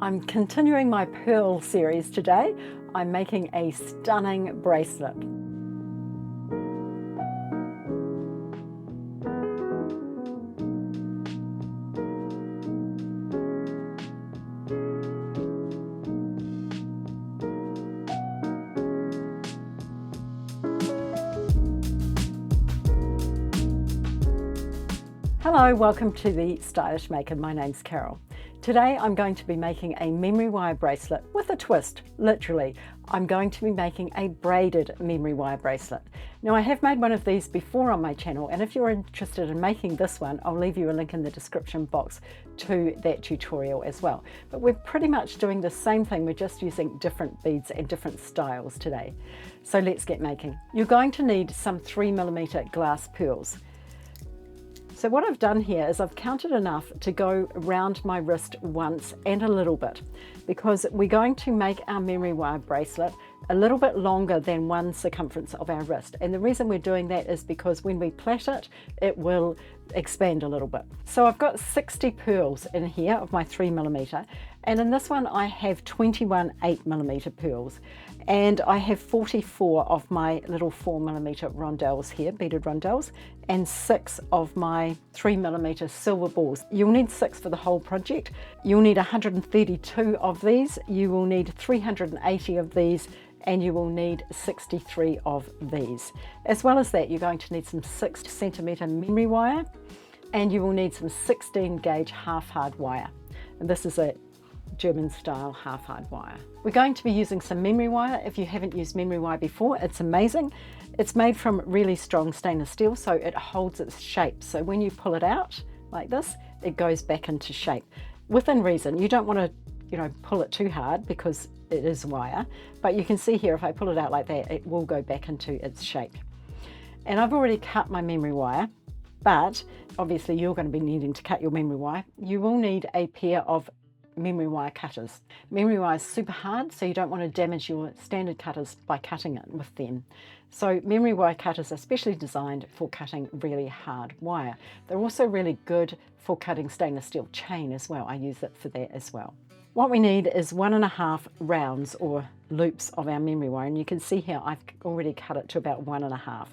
I'm continuing my pearl series today. I'm making a stunning bracelet. Hello, welcome to the Stylish Maker. My name's Carol. Today I'm going to be making a memory wire bracelet with a twist, literally. I'm going to be making a braided memory wire bracelet. Now I have made one of these before on my channel, and if you're interested in making this one, I'll leave you a link in the description box to that tutorial as well. But we're pretty much doing the same thing, we're just using different beads and different styles today. So let's get making. You're going to need some 3mm glass pearls. So what I've done here is I've counted enough to go around my wrist once and a little bit, because we're going to make our memory wire bracelet a little bit longer than one circumference of our wrist. And the reason we're doing that is because when we plait it, it will expand a little bit. So I've got 60 pearls in here of my 3mm, and in this one I have 21 8mm pearls, and I have 44 of my little 4mm rondelles here, beaded rondelles, and 6 of my 3mm silver balls. You'll need 6 for the whole project. You'll need 132 of these, you will need 380 of these, and you will need 63 of these. As well as that, you're going to need some 6cm memory wire, and you will need some 16 gauge half hard wire. And this is a German style half hard wire. We're going to be using some memory wire. If you haven't used memory wire before, it's amazing. It's made from really strong stainless steel, so it holds its shape. So when you pull it out like this, it goes back into shape. Within reason, you don't want to pull it too hard because it is wire, but you can see here if I pull it out like that, it will go back into its shape. And I've already cut my memory wire, but obviously you're going to be needing to cut your memory wire. You will need a pair of memory wire cutters. Memory wire is super hard, so you don't want to damage your standard cutters by cutting it with them. So memory wire cutters are specially designed for cutting really hard wire. They're also really good for cutting stainless steel chain as well. I use it for that as well. What we need is 1.5 rounds or loops of our memory wire, and you can see here I've already cut it to about 1.5.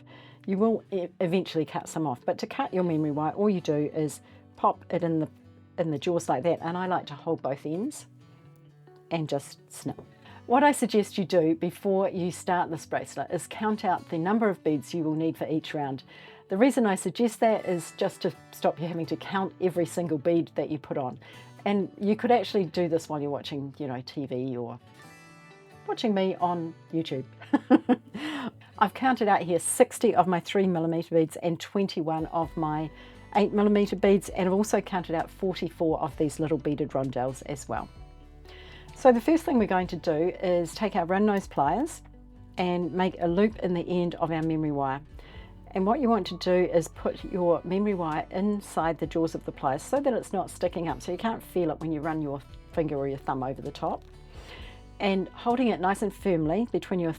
You will eventually cut some off, but to cut your memory wire, all you do is pop it in the jaws like that, and I like to hold both ends and just snip. What I suggest you do before you start this bracelet is count out the number of beads you will need for each round. The reason I suggest that is just to stop you having to count every single bead that you put on. And you could actually do this while you're watching, TV or watching me on YouTube. I've counted out here 60 of my 3mm beads and 21 of my 8mm beads, and I've also counted out 44 of these little beaded rondelles as well. So the first thing we're going to do is take our run nose pliers and make a loop in the end of our memory wire. And what you want to do is put your memory wire inside the jaws of the pliers so that it's not sticking up, so you can't feel it when you run your finger or your thumb over the top. And holding it nice and firmly between your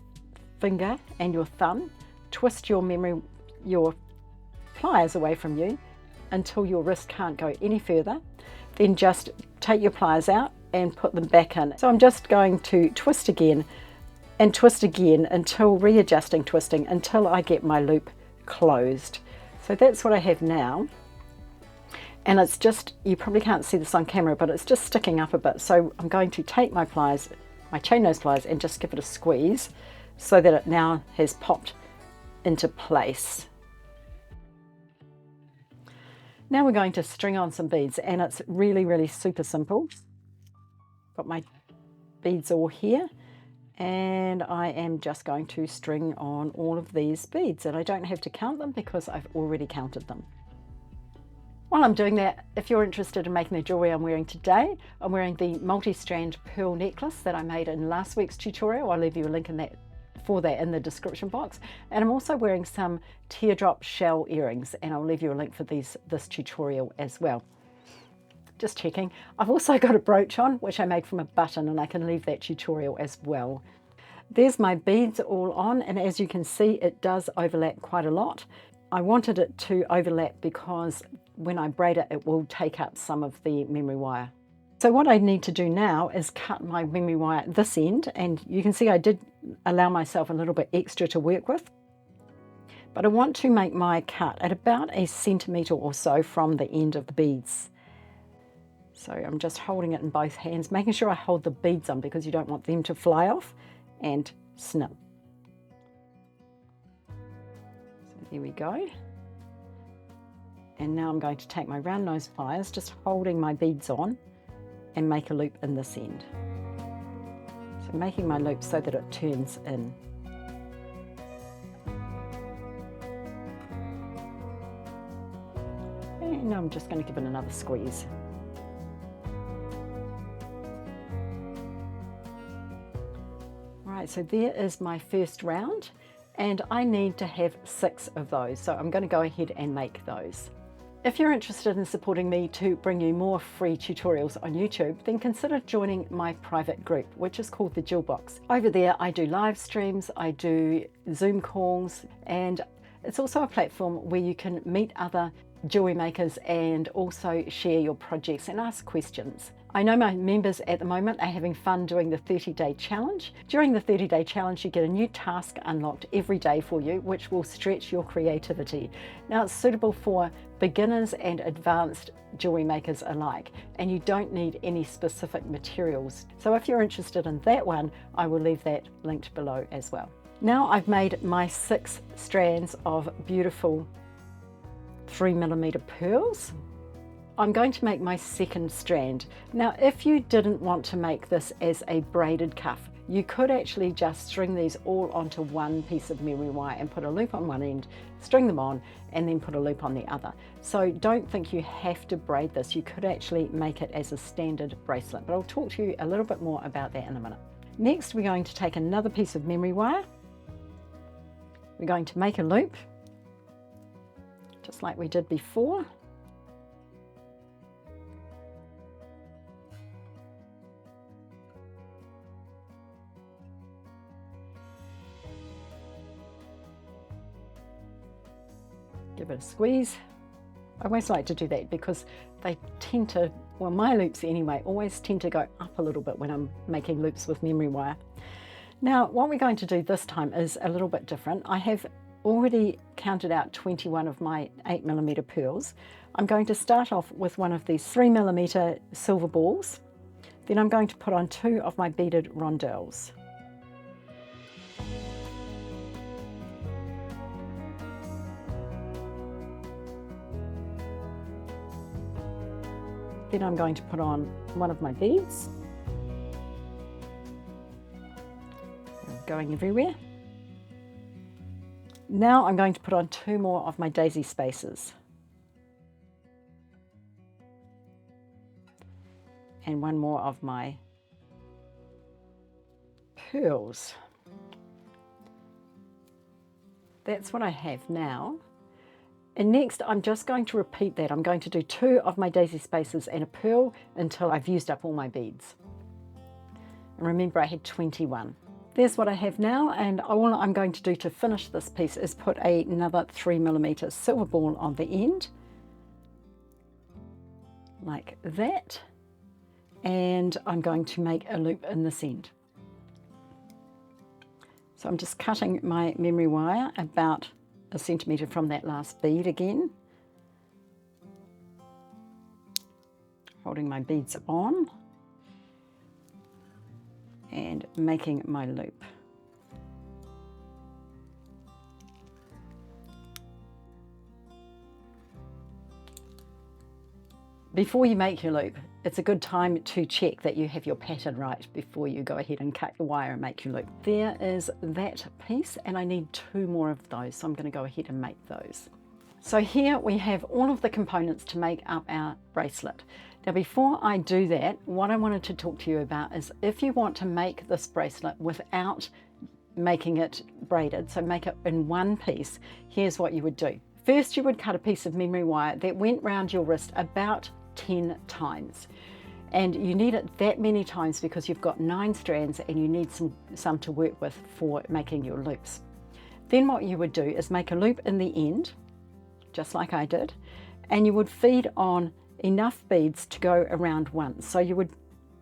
finger and your thumb, twist your pliers away from you until your wrist can't go any further. Then just take your pliers out and put them back in. So I'm just going to twist again and twist again until twisting until I get my loop closed. So that's what I have now, and it's just, you probably can't see this on camera, but it's just sticking up a bit. So I'm going to take my pliers, my chain nose pliers, and just give it a squeeze so that it now has popped into place. Now we're going to string on some beads, and it's really super simple. Got my beads all here, and I am just going to string on all of these beads, and I don't have to count them because I've already counted them. While I'm doing that, if you're interested in making the jewelry I'm wearing today, I'm wearing the multi-strand pearl necklace that I made in last week's tutorial. I'll leave you a link for that in the description box. And I'm also wearing some teardrop shell earrings, and I'll leave you a link for this tutorial as well. Just checking. I've also got a brooch on, which I made from a button, and I can leave that tutorial as well. There's my beads all on, and as you can see, it does overlap quite a lot. I wanted it to overlap because when I braid it, it will take up some of the memory wire So what I need to do now is cut my memory wire at this end, and you can see I did allow myself a little bit extra to work with. But I want to make my cut at about 1 centimetre or so from the end of the beads. So I'm just holding it in both hands, making sure I hold the beads on because you don't want them to fly off, and snip. So there we go. And now I'm going to take my round nose pliers, just holding my beads on, and make a loop in this end. So making my loop so that it turns in. And I'm just going to give it another squeeze. Right, so there is my first round, and I need to have 6 of those, so I'm going to go ahead and make those. If you're interested in supporting me to bring you more free tutorials on YouTube, then consider joining my private group, which is called the Jewel Box. Over there I do live streams, I do Zoom calls, and it's also a platform where you can meet other jewellery makers and also share your projects and ask questions. I know my members at the moment are having fun doing the 30-day challenge. During the 30-day challenge, you get a new task unlocked every day for you, which will stretch your creativity. Now, it's suitable for beginners and advanced jewellery makers alike, and you don't need any specific materials. So if you're interested in that one, I will leave that linked below as well. Now I've made my 6 strands of beautiful 3mm pearls. I'm going to make my second strand. Now, if you didn't want to make this as a braided cuff, you could actually just string these all onto one piece of memory wire and put a loop on one end, string them on, and then put a loop on the other. So don't think you have to braid this. You could actually make it as a standard bracelet, but I'll talk to you a little bit more about that in a minute. Next, we're going to take another piece of memory wire. We're going to make a loop, just like we did before. Give it a squeeze. I always like to do that because they tend to, well, my loops anyway, always tend to go up a little bit when I'm making loops with memory wire. Now, what we're going to do this time is a little bit different. I have already counted out 21 of my 8mm pearls. I'm going to start off with one of these 3mm silver balls. Then I'm going to put on 2 of my beaded rondelles. Then I'm going to put on one of my beads. Going everywhere. Now I'm going to put on 2 more of my daisy spaces. And 1 more of my pearls. That's what I have now. And next I'm just going to repeat that. I'm going to do 2 of my daisy spaces and a pearl until I've used up all my beads. And remember, I had 21. There's what I have now, and all I'm going to do to finish this piece is put another 3mm silver ball on the end, like that, and I'm going to make a loop in this end. So I'm just cutting my memory wire about 1 centimetre from that last bead again, holding my beads on and making my loop. Before you make your loop, it's a good time to check that you have your pattern right before you go ahead and cut your wire and make your loop. There is that piece, and I need 2 more of those, so I'm going to go ahead and make those. So here we have all of the components to make up our bracelet. Now, before I do that, what I wanted to talk to you about is if you want to make this bracelet without making it braided, so make it in one piece, here's what you would do. First, you would cut a piece of memory wire that went round your wrist about 10 times. And you need it that many times because you've got 9 strands and you need some to work with for making your loops. Then what you would do is make a loop in the end, just like I did, and you would feed on enough beads to go around once. So you would,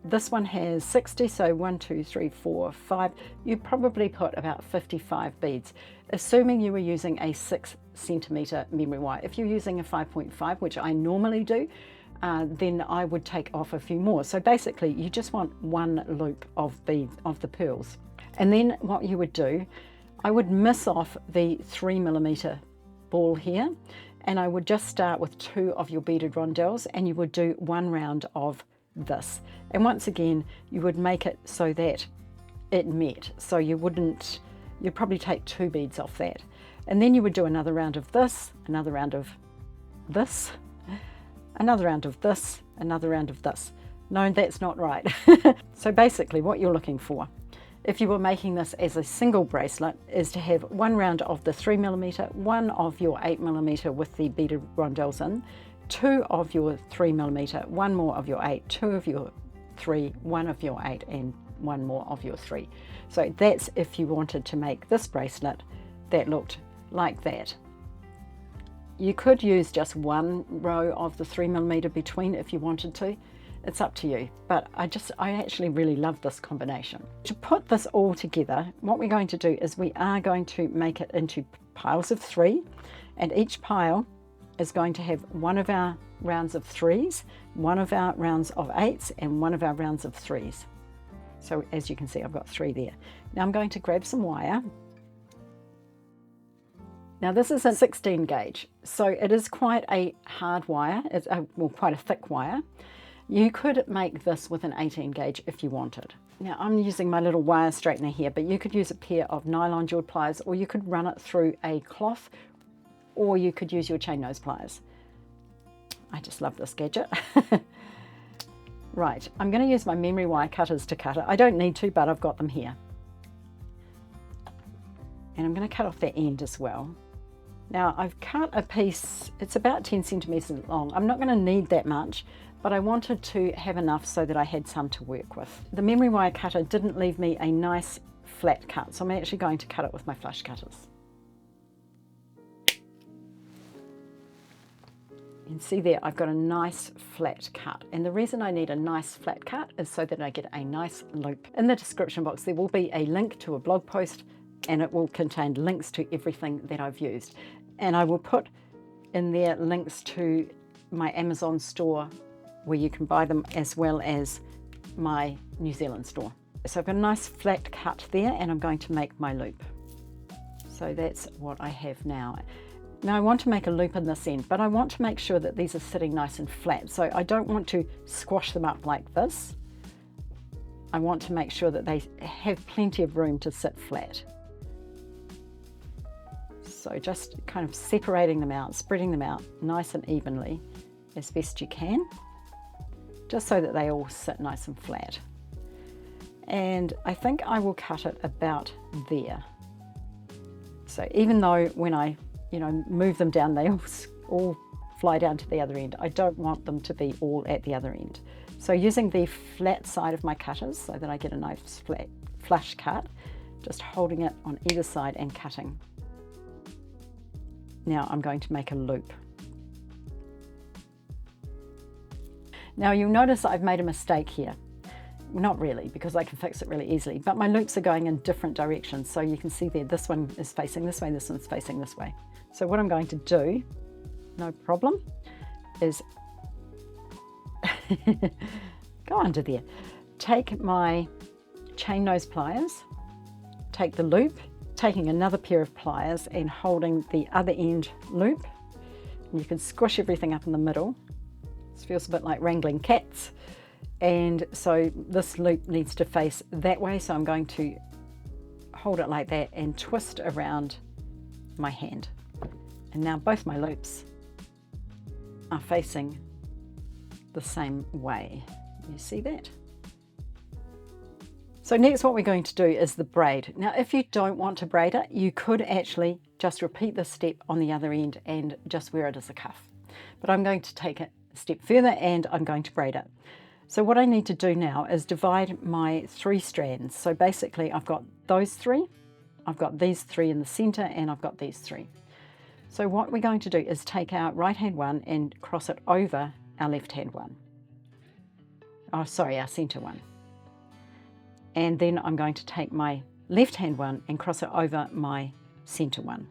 this one has 60, so 1, 2, 3, 4, 5. You'd probably put about 55 beads, assuming you were using a 6 centimeter memory wire. If you're using a 5.5, which I normally do, then I would take off a few more. So basically you just want one loop of beads of the pearls. And then what you would do, I would miss off the 3mm ball here, and I would just start with 2 of your beaded rondelles, and you would do 1 round of this. And once again, you would make it so that it met. So you'd probably take 2 beads off that. And then you would do another round of this, another round of this, another round of this, another round of this. No, that's not right. So basically what you're looking for, if you were making this as a single bracelet, is to have 1 round of the 3mm, 1 of your 8mm with the beaded rondelles in, 2 of your 3mm, 1 more of your 8, 2 of your 3, 1 of your 8, and 1 more of your 3. So that's if you wanted to make this bracelet that looked like that. You could use just 1 row of the 3mm between if you wanted to. It's up to you, but I actually really love this combination. To put this all together, what we're going to do is we are going to make it into piles of 3, and each pile is going to have 1 of our rounds of 3s, 1 of our rounds of 8s, and 1 of our rounds of 3s. So as you can see, I've got 3 there. Now I'm going to grab some wire. Now this is a 16 gauge, so it is quite a hard wire. It's quite a thick wire. You could make this with an 18 gauge if you wanted. Now I'm using my little wire straightener here, but you could use a pair of nylon jeweled pliers, or you could run it through a cloth, or you could use your chain nose pliers. I just love this gadget. Right, I'm going to use my memory wire cutters to cut it. I don't need to, but I've got them here. And I'm going to cut off that end as well. Now I've cut a piece, it's about 10 centimeters long. I'm not going to need that much, but I wanted to have enough so that I had some to work with. The memory wire cutter didn't leave me a nice flat cut, so I'm actually going to cut it with my flush cutters. You can see there I've got a nice flat cut, and the reason I need a nice flat cut is so that I get a nice loop. In the description box there will be a link to a blog post, and it will contain links to everything that I've used, and I will put in there links to my Amazon store where you can buy them, as well as my New Zealand store. So I've got a nice flat cut there, and I'm going to make my loop. So that's what I have now. Now I want to make a loop in this end, but I want to make sure that these are sitting nice and flat. So I don't want to squash them up like this. I want to make sure that they have plenty of room to sit flat. So just kind of separating them out, spreading them out nice and evenly as best you can, just so that they all sit nice and flat. And I think I will cut it about there. So even though when I move them down, they all fly down to the other end, I don't want them to be all at the other end. So using the flat side of my cutters so that I get a nice flat flush cut, just holding it on either side and cutting. Now I'm going to make a loop. Now you'll notice I've made a mistake here. Not really, because I can fix it really easily, but my loops are going in different directions. So you can see there, this one is facing this way, this one's facing this way. So what I'm going to do, no problem, is go under there. Take my chain nose pliers, take the loop, taking another pair of pliers and holding the other end loop. And you can squish everything up in the middle. This feels a bit like wrangling cats. And so this loop needs to face that way, so I'm going to hold it like that and twist around my hand. And now both my loops are facing the same way. You see that? So next what we're going to do is the braid. Now if you don't want to braid it, you could actually just repeat this step on the other end and just wear it as a cuff. But I'm going to take it a step further and I'm going to braid it. So what I need to do now is divide my 3 strands. So basically I've got those 3, I've got these 3 in the center, and I've got these 3. So what we're going to do is take our right hand one and cross it over our left hand one. Oh, sorry, our center one. And then I'm going to take my left hand one and cross it over my center one.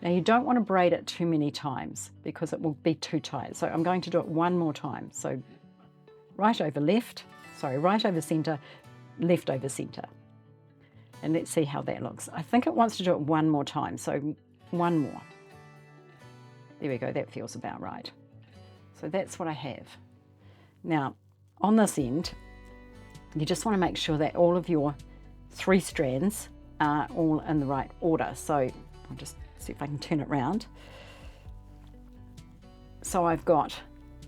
Now you don't want to braid it too many times because it will be too tight. So I'm going to do it one more time. So right over left, sorry, right over center, left over center. And let's see how that looks. I think it wants to do it one more time. So one more. There we go, that feels about right. So that's what I have. Now on this end, you just want to make sure that all of your 3 strands are all in the right order. So I'll just see if I can turn it around. So I've got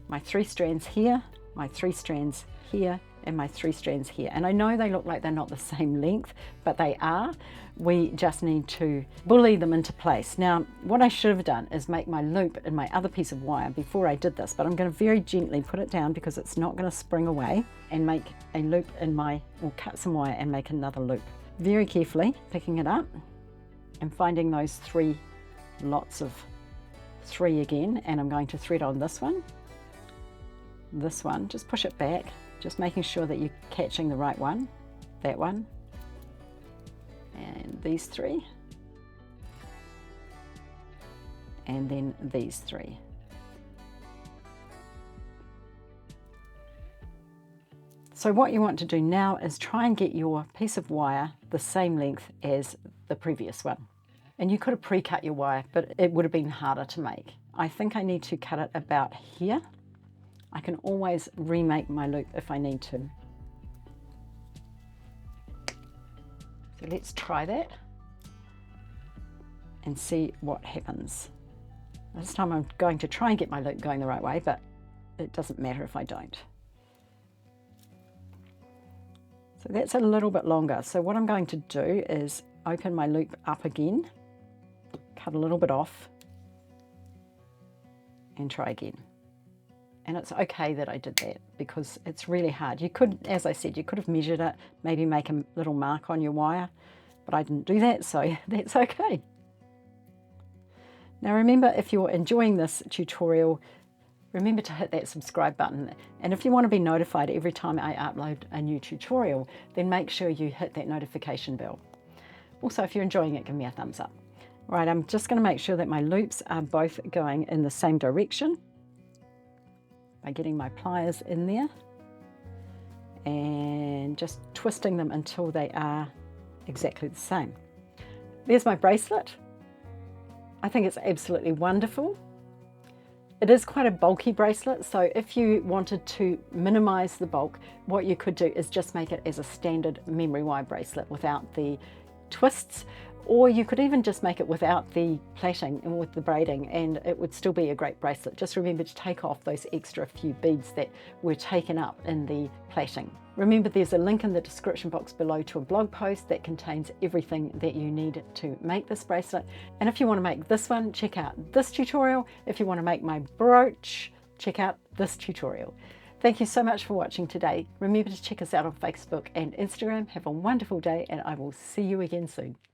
my 3 strands here, my 3 strands here, and my 3 strands here. And I know they look like they're not the same length, but they are. We just need to bully them into place. Now, what I should have done is make my loop in my other piece of wire before I did this, but I'm going to very gently put it down because it's not going to spring away, and make a loop in my, or cut some wire and make another loop. Very carefully picking it up and finding those 3 lots of 3 again, and I'm going to thread on this one, just push it back, just making sure that you're catching the right one, that one, and these 3, and then these 3. So what you want to do now is try and get your piece of wire the same length as the previous one. And you could have pre-cut your wire, but it would have been harder to make. I think I need to cut it about here. I can always remake my loop if I need to. So let's try that and see what happens. This time I'm going to try and get my loop going the right way, but it doesn't matter if I don't. So that's a little bit longer. So what I'm going to do is open my loop up again, cut a little bit off, and try again. And it's okay that I did that because it's really hard. You could, as I said, you could have measured it, maybe make a little mark on your wire, but I didn't do that, so that's okay. Now remember, if you're enjoying this tutorial, remember to hit that subscribe button. And if you want to be notified every time I upload a new tutorial, then make sure you hit that notification bell. Also, if you're enjoying it, give me a thumbs up. Right, I'm just going to make sure that my loops are both going in the same direction by getting my pliers in there and just twisting them until they are exactly the same. There's my bracelet. I think it's absolutely wonderful. It is quite a bulky bracelet, so if you wanted to minimize the bulk, what you could do is just make it as a standard memory wire bracelet without the twists, or you could even just make it without the plaiting and with the braiding, and it would still be a great bracelet. Just remember to take off those extra few beads that were taken up in the plaiting. Remember, there's a link in the description box below to a blog post that contains everything that you need to make this bracelet. And if you want to make this one, check out this tutorial. If you want to make my brooch, check out this tutorial. Thank you so much for watching today. Remember to check us out on Facebook and Instagram. Have a wonderful day, and I will see you again soon.